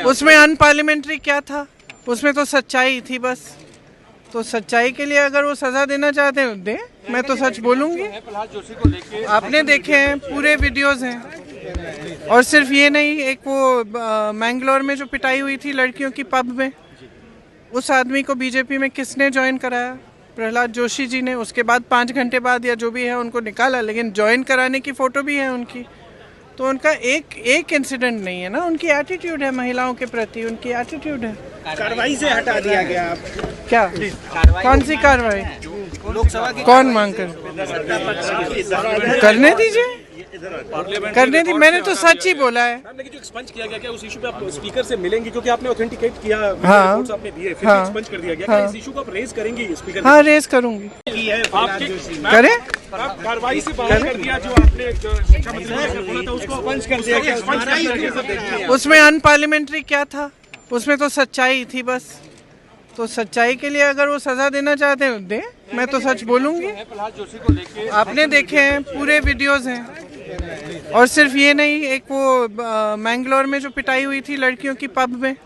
उसमें अनपार्लियामेंट्री क्या था? उसमें तो सच्चाई थी बस। तो सच्चाई के लिए अगर वो सजा देना चाहते हैं दे, मैं तो सच बोलूंगी। आपने देखे हैं, पूरे वीडियोस हैं। और सिर्फ ये नहीं, एक वो मैंगलोर में जो पिटाई हुई थी लड़कियों की पब में, उस आदमी को बीजेपी में किसने ज्वाइन कराया? प्रहलाद जोशी जी ने। उसके बाद 5 घंटे बाद या जो भी है उनको निकाला, लेकिन ज्वाइन कराने की फोटो भी है उनकी। तो उनका एक इंसिडेंट नहीं है ना, उनकी एटीट्यूड है महिलाओं के प्रति, उनकी एटीट्यूड है। कार्रवाई से हटा दिया गया आप क्या? कौन सी कार्रवाई? लोकसभा की कौन मांग कर? करने दीजिए, करने दी। मैंने तो सच ही बोला है। लेकिन जो एक्सपंज किया गया, क्या उस इशू पे आप स्पीकर से मिलेंगे? क्योंकि आपने ऑथेंटिकेट किया, हाँ, रिपोर्ट्स आपने दिए, फिर हाँ, एक्सपंज कर दिया गया। हाँ, क्या इस इशू को आप रेज करेंगे स्पीकर? हाँ, रेज करूंगी। करे कार्रवाई से बाहर कर दिया जो आपने शिक्षा मंत्री ने बोला था, उसको एक्सपंज कर दिया गया। एक्सपंज कर दिया गया। उसमें अनपार्लियामेंट्री क्या था? उसमें तो सच्चाई थी बस। तो सच्चाई के लिए अगर वो सजा देना चाहते हैं दे, मैं तो सच बोलूंगी। आपने देखे हैं, पूरे वीडियोस हैं। और सिर्फ ये नहीं, एक वो मैंगलोर में जो पिटाई हुई थी लड़कियों की पब में,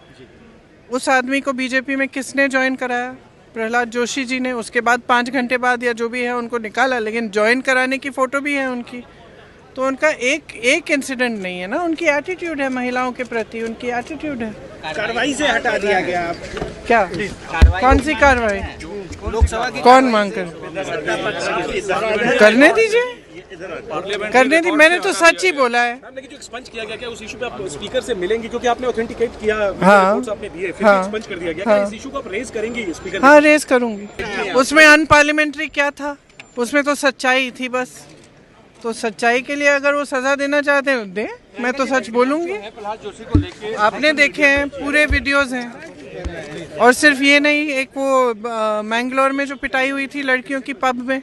उस आदमी को बीजेपी में किसने ज्वाइन कराया? प्रहलाद जोशी जी ने। उसके बाद 5 घंटे बाद या जो भी है उनको निकाला, लेकिन ज्वाइन कराने की फोटो भी है उनकी। तो उनका एक इंसिडेंट नहीं है ना, उनकी एटीट्यूड है महिलाओं के प्रति, उनकी एटीट्यूड है। कार्रवाई से हटा दिया गया आप क्या? कौन सी कार्रवाई? लोकसभा की कौन मांग कर? करने दीजिए, करने दी। मैंने तो सच ही बोला है। लेकिन जो एक्सपंज किया गया, क्या उस इशू पे आप स्पीकर से मिलेंगे? क्योंकि आपने ऑथेंटिकेट किया, हाँ, रिपोर्ट्स आपने दिए, फिर हाँ, एक्सपंज कर दिया गया। हाँ, क्या इस इशू को आप रेज करेंगे स्पीकर? हाँ, रेज करूंगी। उसमें अनपार्लियामेंट्री क्या था? उसमें तो सच्चाई थी बस। तो सच्चाई के लिए अगर वो सजा देना चाहते हैं दे, मैं तो सच बोलूंगी। आपने देखे हैं, पूरे वीडियोस हैं। और सिर्फ ये नहीं, एक वो मैंगलोर में जो पिटाई हुई थी लड़कियों की पब में,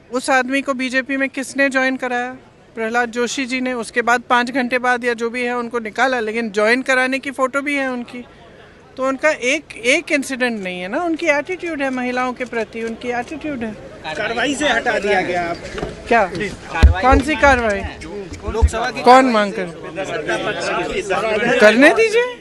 उस आदमी को बीजेपी में किसने ज्वाइन कराया? प्रहलाद जोशी जी ने। उसके बाद 5 घंटे बाद या जो भी है उनको निकाला, लेकिन ज्वाइन कराने की फोटो भी है उनकी। तो उनका एक इंसिडेंट नहीं है ना, उनकी एटीट्यूड है महिलाओं के प्रति, उनकी एटीट्यूड है। कार्रवाई से हटा दिया गया आप क्या? कौन सी कार्रवाई? लोकसभा की कौन मांग कर? करने दीजिए,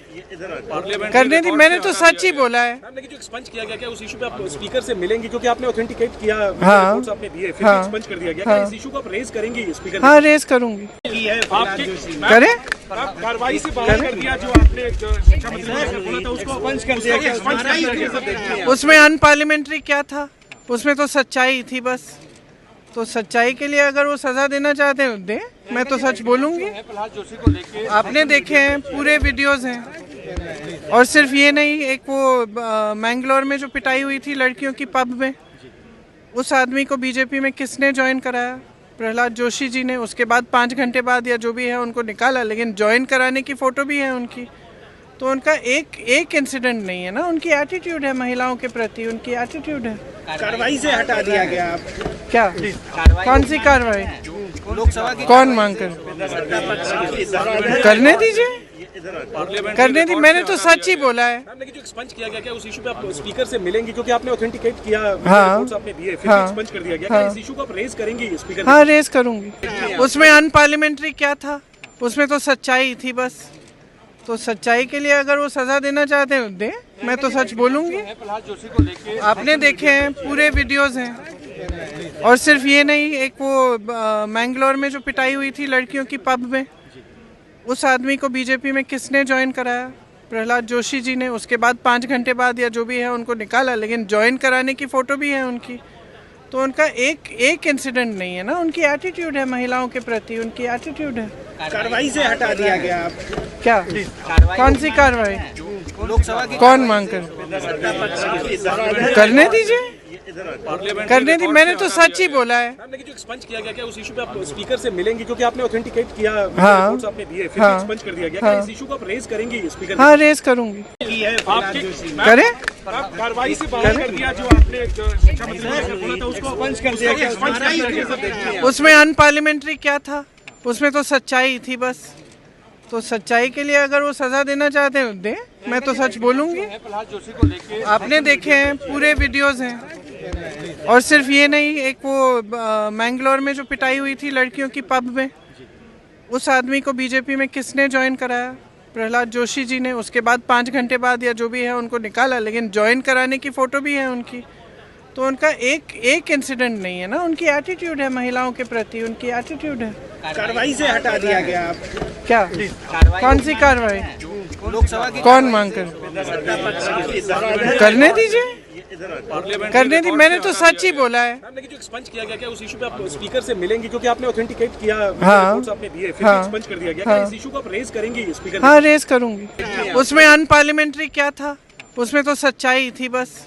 करने दी। मैंने तो सच ही बोला है। लेकिन जो एक्सपंज किया गया, क्या उस इशू पे आप स्पीकर से मिलेंगे? क्योंकि आपने ऑथेंटिकेट किया, हाँ, रिपोर्ट्स आपने दिए, फिर हाँ, एक्सपंज कर दिया गया। हाँ, क्या इस इशू को आप रेज करेंगे स्पीकर? हाँ, रेज करूंगी। करे कार्रवाई से बाहर कर दिया जो आपने शिक्षा मंत्री ने बोला था, उसको एक्सपंज कर दिया गया। एक्सपंज कर दिया गया। उसमें अनपार्लियामेंट्री क्या था? उसमें तो सच्चाई थी बस। तो सच्चाई के लिए अगर वो सजा देना चाहते हैं दे, मैं तो सच बोलूंगी। आपने देखे हैं, पूरे वीडियोस हैं। और सिर्फ ये नहीं, एक वो मैंगलोर में जो पिटाई हुई थी लड़कियों की पब में, उस आदमी को बीजेपी में किसने ज्वाइन कराया? प्रहलाद जोशी जी ने। उसके बाद 5 घंटे बाद या जो भी है उनको निकाला, लेकिन ज्वाइन कराने की फोटो भी है उनकी। तो उनका एक इंसिडेंट नहीं है ना, उनकी एटीट्यूड है महिलाओं के प्रति, उनकी एटीट्यूड है। कार्रवाई से हटा दिया गया आप क्या? कौन सी कार्रवाई? लोकसभा की कौन मांग कर? करने दीजिए, करने दी। मैंने तो सच ही बोला है। लेकिन जो एक्सपंज किया गया, क्या उस इशू पे आप स्पीकर से मिलेंगे? क्योंकि आपने ऑथेंटिकेट किया, हाँ, रिपोर्ट्स आपने दिए, फिर हाँ, एक्सपंज कर दिया गया। हाँ, क्या इस इशू को आप रेज करेंगे स्पीकर? हाँ, रेज करूंगी। उसमें अनपार्लियामेंट्री क्या था? उसमें तो सच्चाई थी बस। तो सच्चाई के लिए अगर वो सजा देना चाहते हैं दे, मैं तो सच बोलूंगी। आपने देखे हैं, पूरे वीडियोस हैं। और सिर्फ ये नहीं, एक वो मैंगलोर में जो पिटाई हुई थी लड़कियों की पब में, उस आदमी को बीजेपी में किसने ज्वाइन कराया? प्रहलाद जोशी जी ने। उसके बाद 5 घंटे बाद या जो भी है उनको निकाला, लेकिन ज्वाइन कराने की फोटो भी है उनकी। तो उनका एक इंसिडेंट नहीं है ना, उनकी एटीट्यूड है महिलाओं के प्रति, उनकी एटीट्यूड है। कार्रवाई से हटा दिया गया आप क्या? कौन सी कार्रवाई? लोकसभा की कौन मांग कर? करने दीजिए, करने दी। मैंने तो सच ही बोला है। लेकिन जो एक्सपंज किया गया, क्या उस इशू पे आप स्पीकर से मिलेंगे? क्योंकि आपने ऑथेंटिकेट किया, हाँ, रिपोर्ट्स आपने दिए, फिर हाँ, एक्सपंज कर दिया गया। हाँ, क्या इस इशू को आप रेज करेंगे स्पीकर? हाँ, रेज करूंगी। करे कार्रवाई से बाहर कर दिया जो आपने शिक्षा मंत्री ने बोला था, उसको एक्सपंज कर दिया गया। एक्सपंज कर दिया गया। उसमें अनपार्लियामेंट्री क्या था? उसमें तो सच्चाई थी बस। तो सच्चाई के लिए अगर वो सजा देना चाहते हैं दे, मैं तो सच बोलूंगी। आपने देखे हैं, पूरे वीडियोस हैं। और सिर्फ ये नहीं, एक वो मैंगलोर में जो पिटाई हुई थी लड़कियों की पब में, उस आदमी को बीजेपी में किसने ज्वाइन कराया? प्रहलाद जोशी जी ने, उसके बाद 5 घंटे बाद या जो भी है उनको निकाला, लेकिन ज्वाइन कराने की फ़ोटो भी है उनकी। तो उनका एक इंसिडेंट नहीं है ना, उनकी एटीट्यूड है महिलाओं के प्रति, उनकी एटीट्यूड है। कार्रवाई से हटा दिया गया आप क्या? कौन सी कार्रवाई? लोकसभा की कौन मांग कर? करने दीजिए, करने दी, मैंने तो सच ही बोला है। मैम, लेकिन जो एक्सपंज किया गया, क्या उस इशू पे आप स्पीकर से मिलेंगे, क्योंकि आपने ऑथेंटिकेट किया, हाँ। रिपोर्ट्स आपने दिए, फिर हाँ। एक्सपंज कर दिया गया, हाँ। क्या इस इशू को आप रेज करेंगे स्पीकर? हाँ, रेस करूंगी। उसमें अनपार्लियामेंट्री क्या था? उसमें तो सच्चाई थी बस।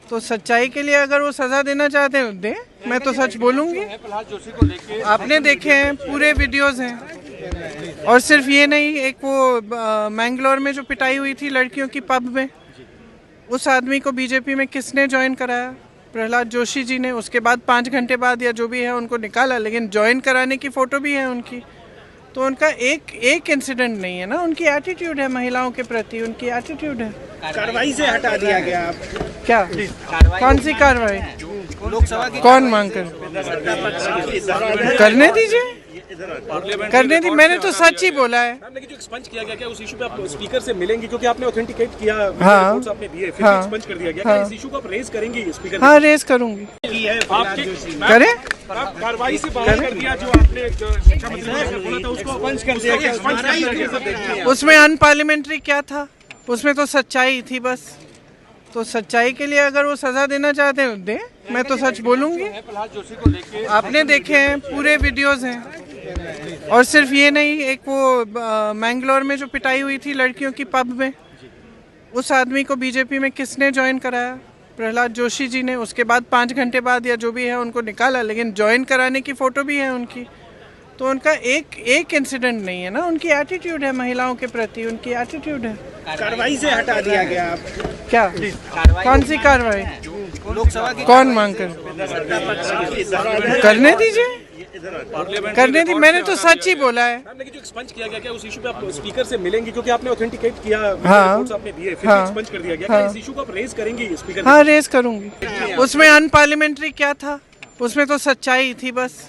तो सच्चाई के लिए अगर वो सजा देना चाहते हैं दे, मैं तो सच बोलूंगी। प्रहलाद जोशी को लेके आपने देखे हैं, पूरे वीडियोस हैं। और सिर्फ ये नहीं, एक वो मैंगलोर में जो पिटाई हुई थी लड़कियों की पब में, उस आदमी को बीजेपी में किसने ज्वाइन कराया? प्रहलाद जोशी जी ने। उसके बाद 5 घंटे बाद या जो भी है उनको निकाला, लेकिन ज्वाइन कराने की फ़ोटो भी है उनकी। तो उनका एक इंसिडेंट नहीं है ना, उनकी एटीट्यूड है महिलाओं के प्रति, उनकी एटीट्यूड है। कार्रवाई से हटा दिया गया आप क्या? कौन सी कार्रवाई? लोकसभा की कौन मांग कर? करने दीजिए, करने दी, मैंने तो सच ही बोला है। मैम, लेकिन जो एक्सपंज किया गया, क्या उस इशू पे आप स्पीकर से मिलेंगे, क्योंकि आपने ऑथेंटिकेट किया, हाँ। रिपोर्ट्स आपने दिए, फिर हाँ। एक्सपंज कर दिया गया, हाँ। क्या इस इशू को आप रेज करेंगे स्पीकर? हाँ, रेस करूंगी। करें? कार्रवाई से बाहर कर दिया जो आपने शिक्षा मंत्री ने बोला था, उसको एक्सपंज कर दिया। उसमें अनपार्लियामेंट्री क्या था? उसमें तो सच्चाई थी बस। तो सच्चाई के लिए अगर वो सजा देना चाहते हैं दे, मैं तो सच बोलूंगी। प्रहलाद जोशी को लेके आपने देखे हैं, पूरे वीडियोस हैं। और सिर्फ ये नहीं, एक वो मैंगलोर में जो पिटाई हुई थी लड़कियों की पब में, उस आदमी को बीजेपी में किसने ज्वाइन कराया? प्रहलाद जोशी जी ने। उसके बाद 5 घंटे बाद या जो भी है उनको निकाला, लेकिन ज्वाइन कराने की फ़ोटो भी है उनकी। तो उनका एक इंसिडेंट नहीं है ना, उनकी एटीट्यूड है महिलाओं के प्रति, उनकी एटीट्यूड है। कार्रवाई से हटा दिया गया आप क्या? कौन सी कार्रवाई? लोकसभा की कौन मांग कर? करने दीजिए, करने दी, मैंने तो सच ही बोला है। मैम, लेकिन जो एक्सपंज किया गया, क्या उस इशू पे आप स्पीकर से मिलेंगे, क्योंकि आपने ऑथेंटिकेट किया, हाँ। रिपोर्ट्स आपने दिए, फिर हाँ। एक्सपंज कर दिया गया, हाँ। क्या इस इशू को आप रेज करेंगे स्पीकर? हाँ, रेस करूंगी। उसमें अनपार्लियामेंट्री क्या था? उसमें तो सच्चाई थी बस।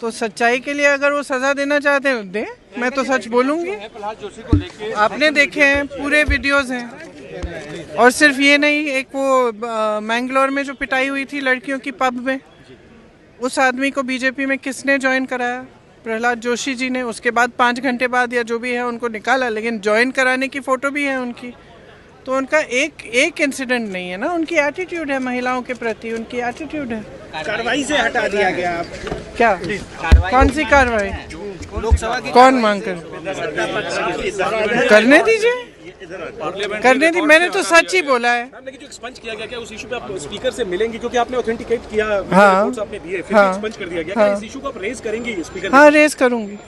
तो सच्चाई के लिए अगर वो सजा देना चाहते हैं दे, मैं तो सच बोलूंगी। प्रहलाद जोशी को लेके आपने देखे हैं, पूरे वीडियोस हैं। और सिर्फ ये नहीं, एक वो मैंगलोर में जो पिटाई हुई थी लड़कियों की पब में, उस आदमी को बीजेपी में किसने ज्वाइन कराया? प्रहलाद जोशी जी ने। उसके बाद 5 घंटे बाद या जो भी है उनको निकाला, लेकिन ज्वाइन कराने की फ़ोटो भी है उनकी। तो उनका एक इंसिडेंट नहीं है ना, उनकी एटीट्यूड है महिलाओं के प्रति, उनकी एटीट्यूड है। कार्रवाई से हटा दिया गया आप क्या? कौन सी कार्रवाई? लोकसभा की कौन मांग कर? करने दीजिए, करने दी, मैंने तो सच ही बोला है। मैम, लेकिन जो एक्सपंज किया गया, क्या उस इशू पे आप स्पीकर से मिलेंगे, क्योंकि आपने ऑथेंटिकेट किया, हाँ। रिपोर्ट्स आपने दिए, फिर हाँ। एक्सपंज कर दिया गया, हाँ। क्या इस इशू को आप रेज करेंगे स्पीकर? हाँ, रेस करूंगी।